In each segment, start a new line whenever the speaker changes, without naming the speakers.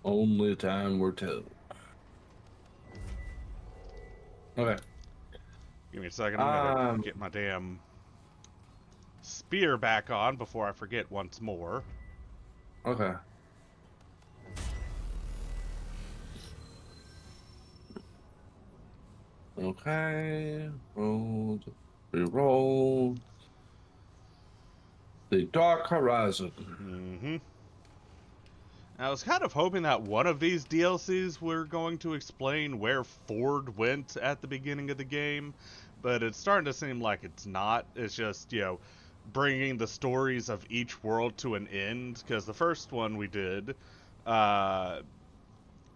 Only time we're told. Okay.
Give me a second. I'm gonna
Um.
get my damn spear back on before I forget once more.
Okay. Okay. Roll. Reroll. The Dark Horizon.
Mm-hmm. I was kind of hoping that one of these DLCs were going to explain where Ford went at the beginning of the game, but it's starting to seem like it's not. It's just, bringing the stories of each world to an end, because the first one we did, uh,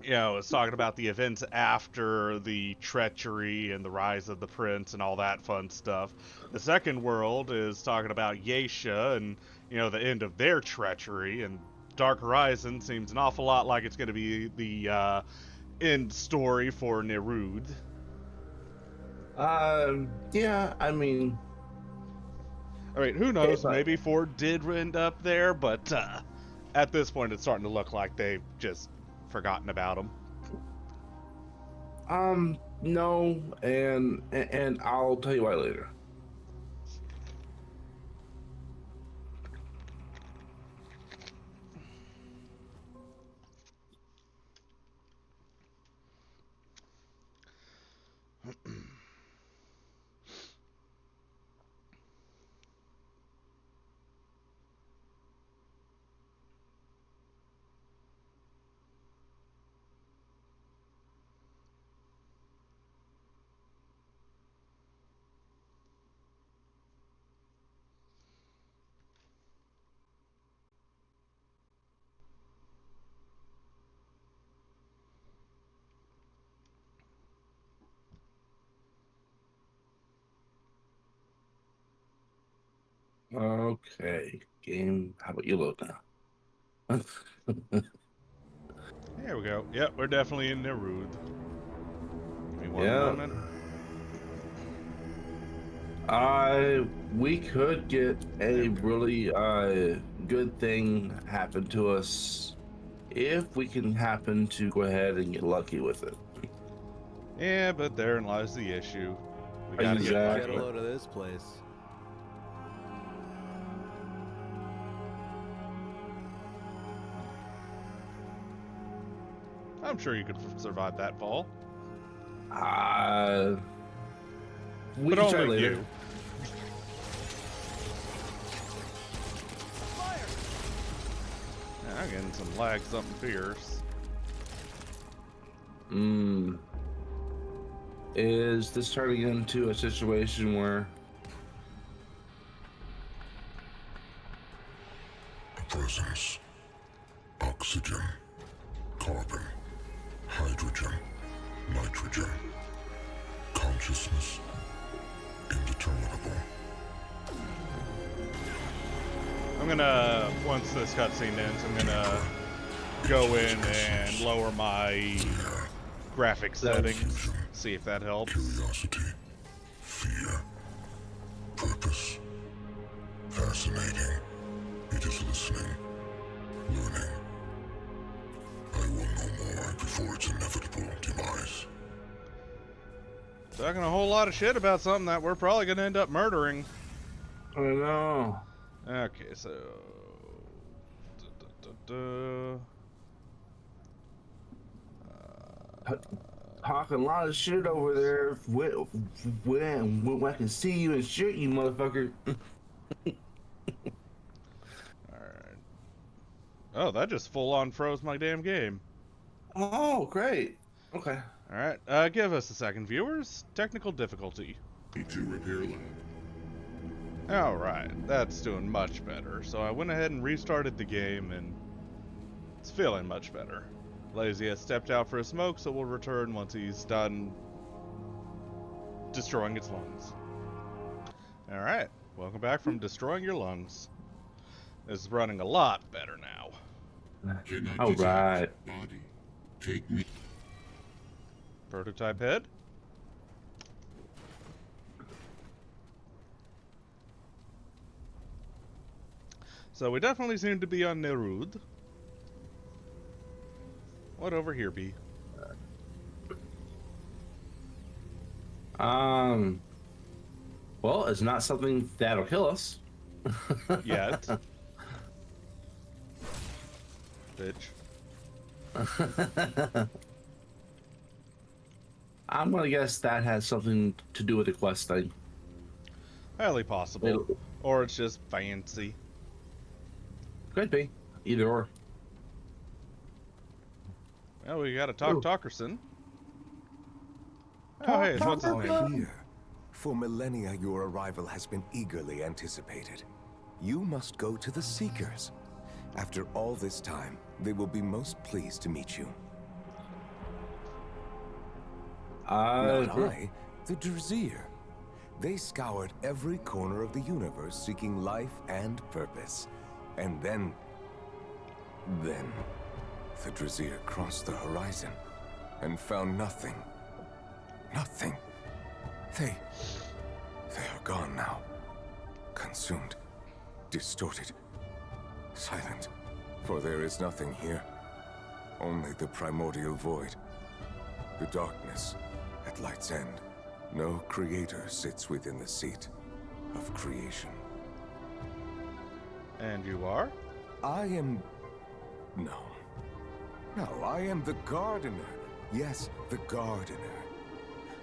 it's talking about the events after the treachery and the rise of the prince and all that fun stuff. The second world is talking about Yeisha and, the end of their treachery. And Dark Horizon seems an awful lot like it's going to be the end story for Nerud.
Yeah. I mean,
I mean, who
it,
knows? Maybe Ford did end up there, but at this point, it's starting to look like they've just forgotten about him.
no, and I'll tell you why later. Okay, game. How about you load now?
There we go. Yep, we're definitely in Nerud. Give me one
Yeah.
moment.
We could get
There
a
we go.
really good thing happen to us if we can happen to go ahead and get lucky with it.
Yeah, but therein lies the issue. We gotta get
Get a
Exactly.
lucky.
load of this place.
I'm sure you could survive that fall,
Uh, we
but
can try
only
later.
you. Yeah, I'm getting some lag, something fierce.
Hmm. Is this turning into a situation where
Presence, oxygen, carbon, hydrogen, nitrogen, consciousness, indeterminable.
I'm gonna, once this cutscene ends, I'm gonna go in and lower my
Fear,
graphic settings,
confusion,
see if that helps.
curiosity, fear, purpose. Fascinating. It is listening, learning. I will know more before its inevitable demise.
Talking a whole lot of shit about something that we're probably gonna end up murdering.
I don't know.
Okay, so.
Talking a lot of shit over there when I can see you and shoot you, motherfucker.
Alright. Oh, that just full on froze my damn game.
Oh, great. Okay.
Alright, give us a second, viewers. Technical difficulty.
To repair lab.
Alright, that's doing much better. So I went ahead and restarted the game, and it's feeling much better. Lazy has stepped out for a smoke, so we'll return once he's done destroying its lungs. Alright, welcome back from destroying your lungs. This is running a lot better now.
Cannot
All
detect
right.
body. Take me.
Prototype head. So we definitely seem to be on Nerud. What over here be?
Well, it's not something that'll kill us.
Yet. Bitch.
I'm gonna guess that has something to do with the quest thing.
Highly possible. Or it's just fancy.
Could be. Either or.
Well, we got a Talkerson. Oh,
Talk,
hey,
talk,
what's his
talk.
name?
Are here. For millennia, your arrival has been eagerly anticipated. You must go to the Seekers. After all this time, they will be most pleased to meet you. Not I, the Drazir. They scoured every corner of the universe seeking life and purpose. And then the Drazir crossed the horizon and found nothing. Nothing. They are gone now. Consumed, distorted, silent. For there is nothing here. Only the primordial void. The darkness at light's end. No creator sits within the seat of creation.
And you are?
I am... No, I am the gardener. Yes, the gardener.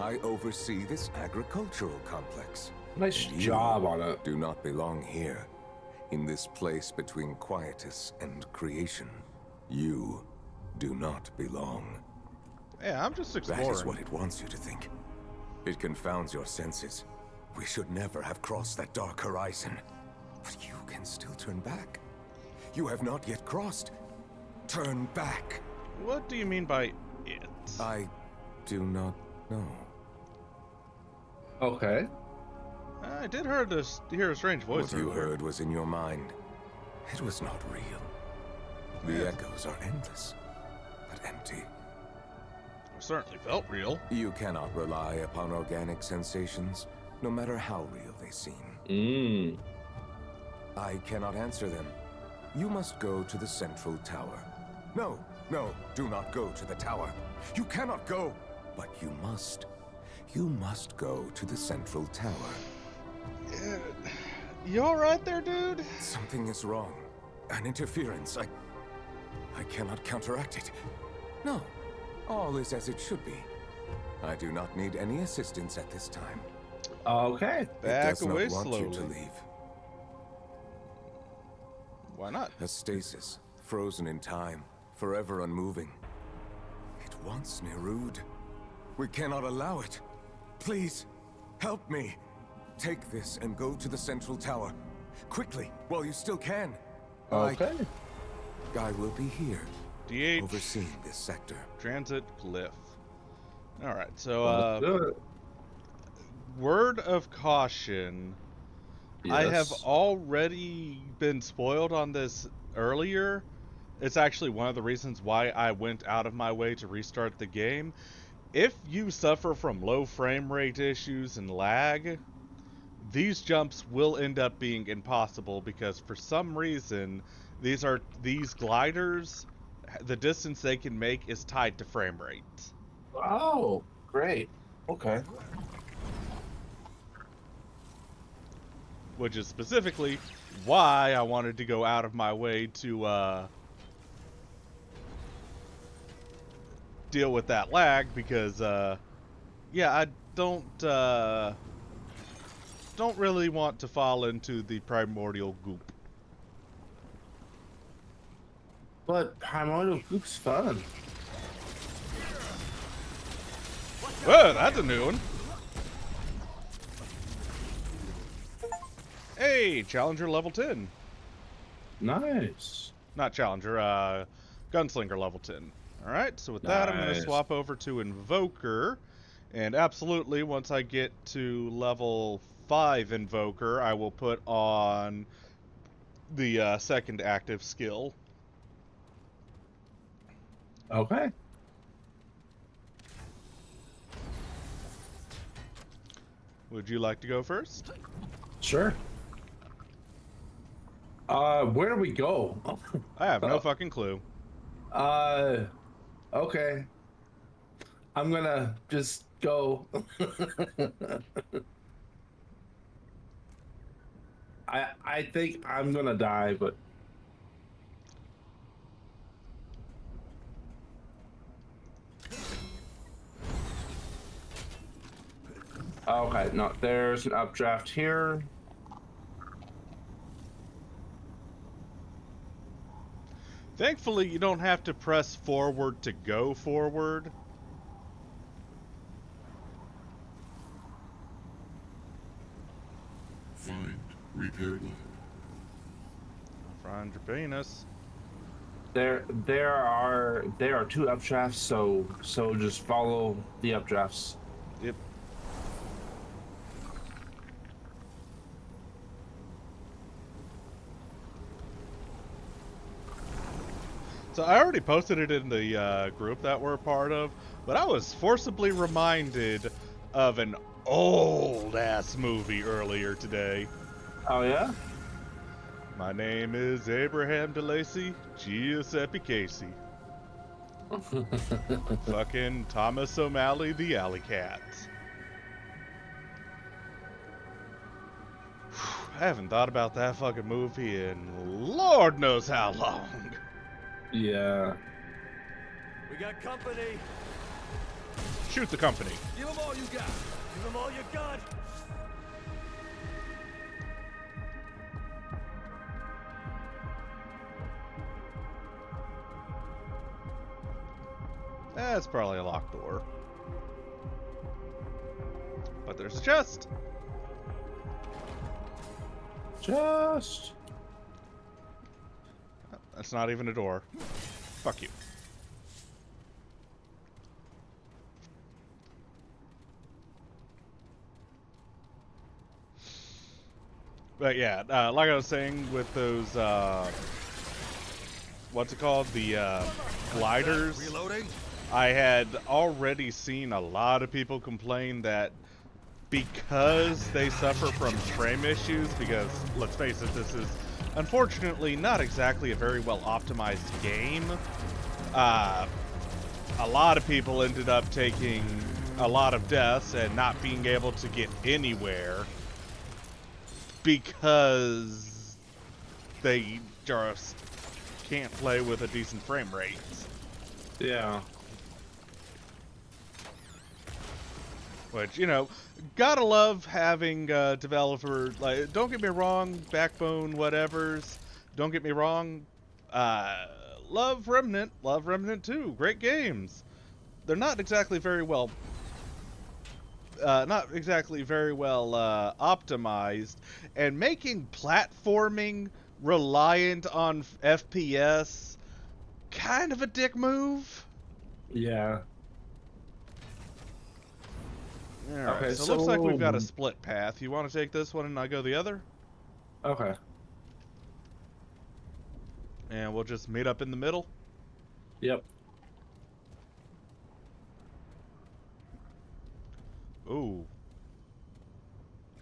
I oversee this agricultural complex.
Nice
And
job
you
on it.
do not belong here. In this place between quietus and creation. You do not belong.
Yeah, I'm just exploring.
That is what it wants you to think. It confounds your senses. We should never have crossed that dark horizon. But you can still turn back. You have not yet crossed. Turn back.
What do you mean by it?
I do not know.
Okay.
I did hear a strange voice.
What you
earlier.
heard was in your mind. It was not real. The echoes are endless, but empty.
It certainly felt real.
You cannot rely upon organic sensations, no matter how real they seem. I cannot answer them. You must go to the central tower. No, do not go to the tower. You cannot go, but you must. You must go to the central tower.
You alright there, dude?
Something is wrong. An interference. I cannot counteract it. No, all is as it should be. I do not need any assistance at this time.
Okay.
Back
it does
away
not want
slowly.
you to leave.
Why not?
A stasis, frozen in time, forever unmoving. It wants Nerud. We cannot allow it. Please, help me. Take this and go to the central tower. Quickly, while you still can.
Okay.
I will be here,
DH
overseeing this sector.
Transit Glyph. Alright,
Let's
so
do it.
word of caution. I have
Yes.
already been spoiled on this earlier. It's actually one of the reasons why I went out of my way to restart the game. If you suffer from low frame rate issues and lag, these jumps will end up being impossible because for some reason these gliders, the distance they can make is tied to frame rate.
Oh, great. Okay.
Which is specifically why I wanted to go out of my way to deal with that lag, because yeah, I don't really want to fall into the primordial goop.
But Primordial Goop's fun.
Whoa, that's a new one. Hey, Challenger level 10.
Nice.
Not Challenger, Gunslinger level 10. Alright, so with that, I'm going to
Nice.
swap over to Invoker. And absolutely, once I get to level 5 Invoker, I will put on the second active skill.
Okay.
Would you like to go first?
Sure. Where do we go?
I have no fucking clue.
Okay. I'm gonna just go. I think I'm gonna die, but okay, no, there's an updraft here.
Thankfully, you don't have to press forward to go forward.
Find repair lab.
Find your penis.
There are two updrafts, so just follow the updrafts.
Yep. So I already posted it in the group that we're a part of, but I was forcibly reminded of an old-ass movie earlier today.
Oh yeah?
My name is Abraham DeLacy Giuseppe Casey. Fucking Thomas O'Malley, the Alley Cat. I haven't thought about that fucking movie in Lord knows how long.
Yeah.
We got company.
Shoot the company.
Give them all you got. Give them all you got.
That's probably a locked door. But there's a chest.
Just
That's not even a door. Fuck you. But yeah, like I was saying with those, what's it called? The gliders.
Reloading.
I had already seen a lot of people complain that because they suffer from frame issues, because let's face it, this is unfortunately not exactly a very well optimized game. A lot of people ended up taking a lot of deaths and not being able to get anywhere because they just can't play with a decent frame rate.
yeah.
Which, you know, gotta love having developer, like, don't get me wrong, Backbone, whatevers, don't get me wrong, love Remnant 2, great games. They're not exactly very well, optimized, and making platforming reliant on FPS, kind of a dick move.
Yeah.
Alright,
Okay,
so it looks like we've got a
so-
split path. You want to take this one and I go the other?
Okay.
And we'll just meet up in the middle?
Yep.
Ooh.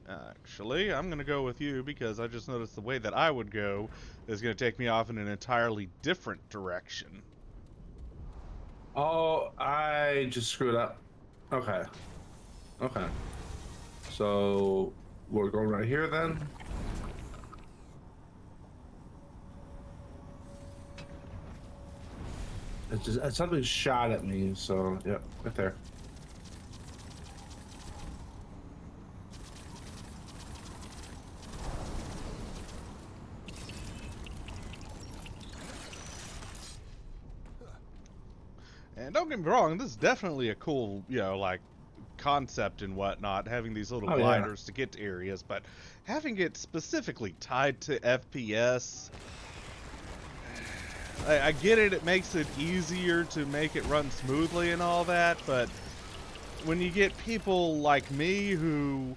Actually, I'm going to go with you because I just noticed the way that I would go is going to take me off in an entirely different direction.
Oh, I just screwed up. Okay. Okay. So we're going right here then. Something shot at me, so yep, right there.
And don't get me wrong, this is definitely a cool, you know, like, concept and whatnot, having these little
Oh, yeah.
gliders to get to areas, but having it specifically tied to FPS, I get it, it makes it easier to make it run smoothly and all that, but when you get people like me who,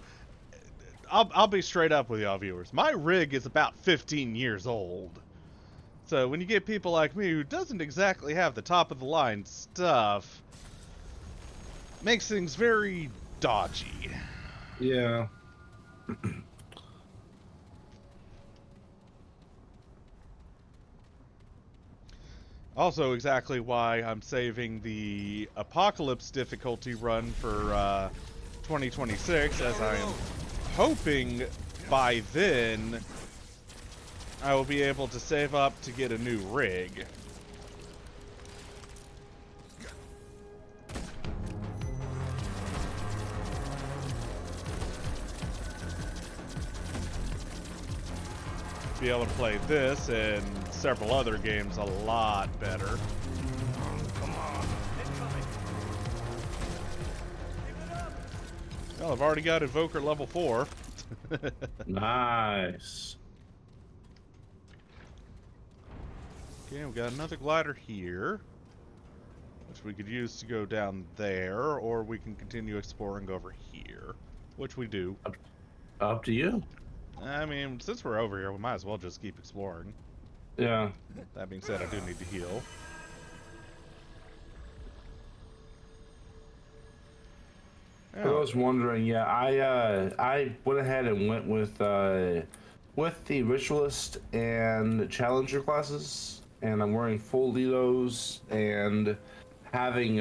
I'll be straight up with y'all viewers, my rig is about 15 years old. So when you get people like me who doesn't exactly have the top of the line stuff, makes things very dodgy.
Yeah.
Also, exactly why I'm saving the Apocalypse difficulty run for 2026, as I am hoping by then I will be able to save up to get a new rig. Be able to play this and several other games a lot better.
Come on. Incoming. Keep it up.
Well, I've already got Invoker level 4.
Nice.
Okay, we got another glider here, which we could use to go down there, or we can continue exploring over here, which we do.
Up to you.
I mean, since we're over here, we might as well just keep exploring.
Yeah.
That being said, I do need to heal.
I was wondering, yeah, I went ahead and went with the Ritualist and Challenger classes, and I'm wearing full Lilos and having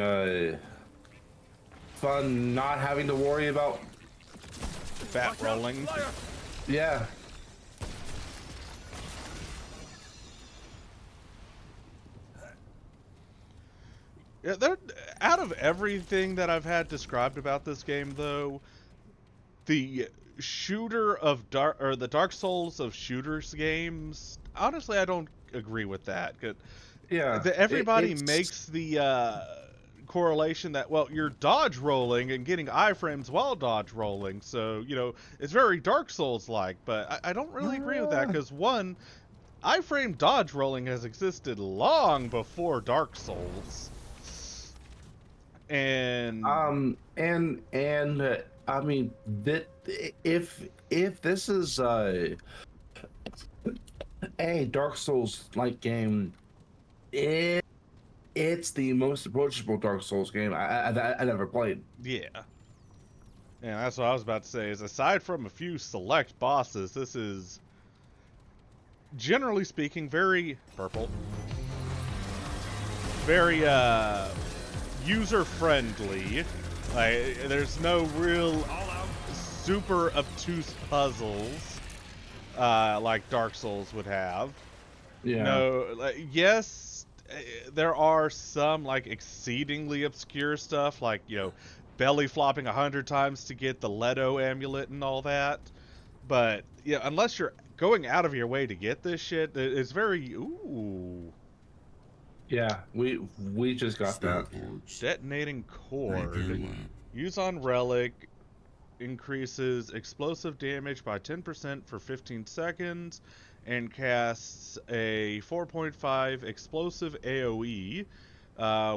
fun not having to worry about
Fat
Watch out,
rolling.
flyer.
yeah.
Yeah, out of everything that I've had described about this game, though, the shooter of the Dark Souls of shooters games, honestly, I don't agree with that. 'Cause
Yeah.
everybody
It's-
makes the correlation that, well, you're dodge rolling and getting iframes while dodge rolling, so, you know, it's very Dark Souls-like, but I don't really agree with that, because, one, iframe dodge rolling has existed long before Dark Souls. And
I mean that if this is a Dark Souls like game, it's the most approachable Dark Souls game I never played.
yeah. Yeah, that's what I was about to say, is aside from a few select bosses, this is, generally speaking, very purple. Very, user-friendly. Like, there's no real super obtuse puzzles, like Dark Souls would have.
Yeah.
No, yes, there are some, like, exceedingly obscure stuff, like, you know, belly flopping 100 times to get the Leto amulet and all that. But, yeah, unless you're going out of your way to get this shit, it's very, ooh.
Yeah, we just got that.
Starports.
Detonating cord.
Repair lab.
Use on relic. Increases explosive damage by 10% for 15 seconds. And casts a 4.5 explosive AoE.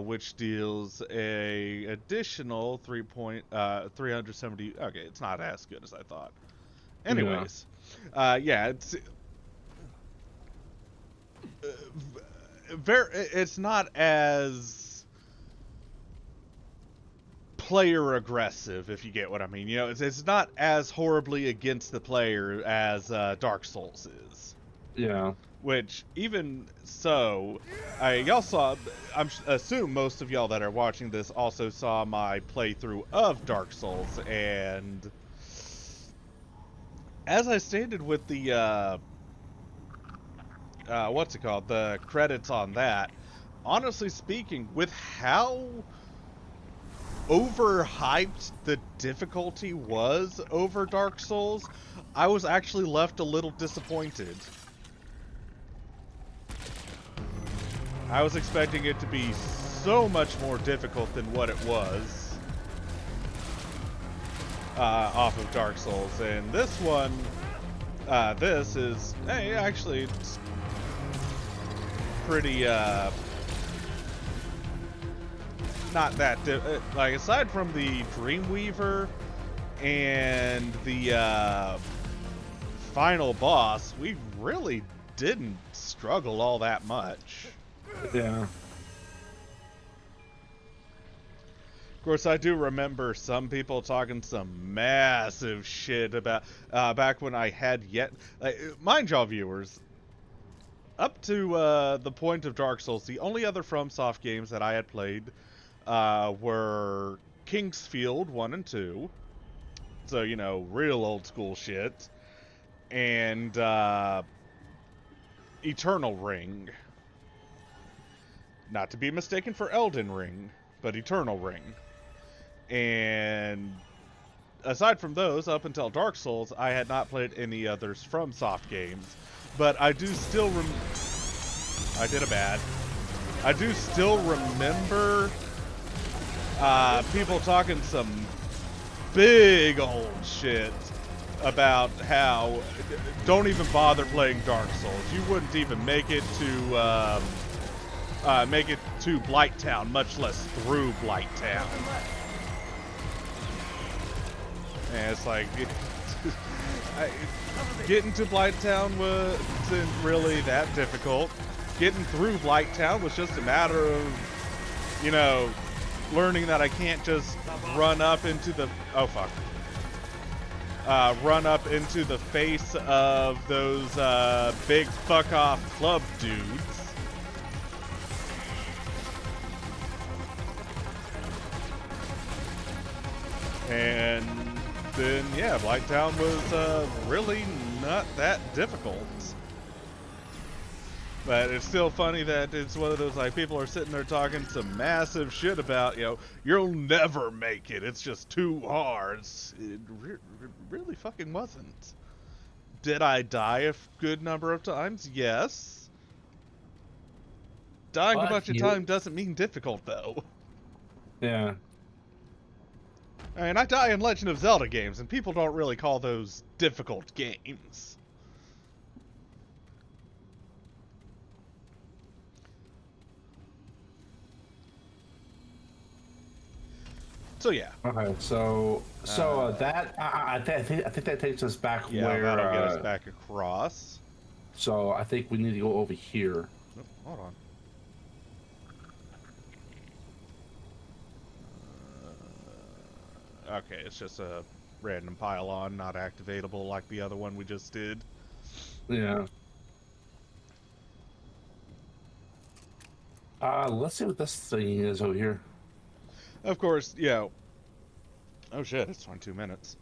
Which deals a additional 370. Okay, it's not as good as I thought. Anyways, yeah, it's it's not as player aggressive, if you get what I mean. You know, it's not as horribly against the player as Dark Souls is.
Yeah.
Which, even so, y'all saw, assume most of y'all that are watching this also saw my playthrough of Dark Souls, and as I stated with the, what's it called, the credits on that, honestly speaking, with how overhyped the difficulty was over Dark Souls, I was actually left a little disappointed. I was expecting it to be so much more difficult than what it was off of Dark Souls, and this one, this is, hey, actually, it's pretty, not that, like, aside from the Dreamweaver and the final boss, we really didn't struggle all that much.
Yeah.
Of course, I do remember some people talking some massive shit about back when I had yet, mind y'all, viewers, up to the point of Dark Souls, the only other FromSoft games that I had played were Kingsfield 1 and 2. So, you know, real old school shit. And Eternal Ring. Not to be mistaken for Elden Ring, but Eternal Ring. And aside from those, up until Dark Souls, I had not played any others FromSoft games. But I do still I did a bad. I do still remember people talking some big old shit about how don't even bother playing Dark Souls. You wouldn't even make it to Blighttown, much less through Blighttown. And it's like, getting to Blighttown wasn't really that difficult. Getting through Blighttown was just a matter of, you know, learning that I can't just run up into the, oh fuck. Run up into the face of those big fuck off club dudes. And then, yeah, Blighttown was really not that difficult. But it's still funny that it's one of those, like, people are sitting there talking some massive shit about, you know, you'll never make it. It's just too hard. It really fucking wasn't. Did I die a good number of times? Yes. Dying a bunch of times doesn't mean difficult, though.
Yeah.
I mean, I die in Legend of Zelda games, and people don't really call those difficult games. So yeah.
Okay, so that I think that takes us back where
that'll get us back across.
So I think we need to go over here.
Oh, hold on. Okay, it's just a random pylon, not activatable like the other one we just did.
Yeah. Let's see what this thing is over here.
Of course, yeah. Oh shit, it's 22 minutes.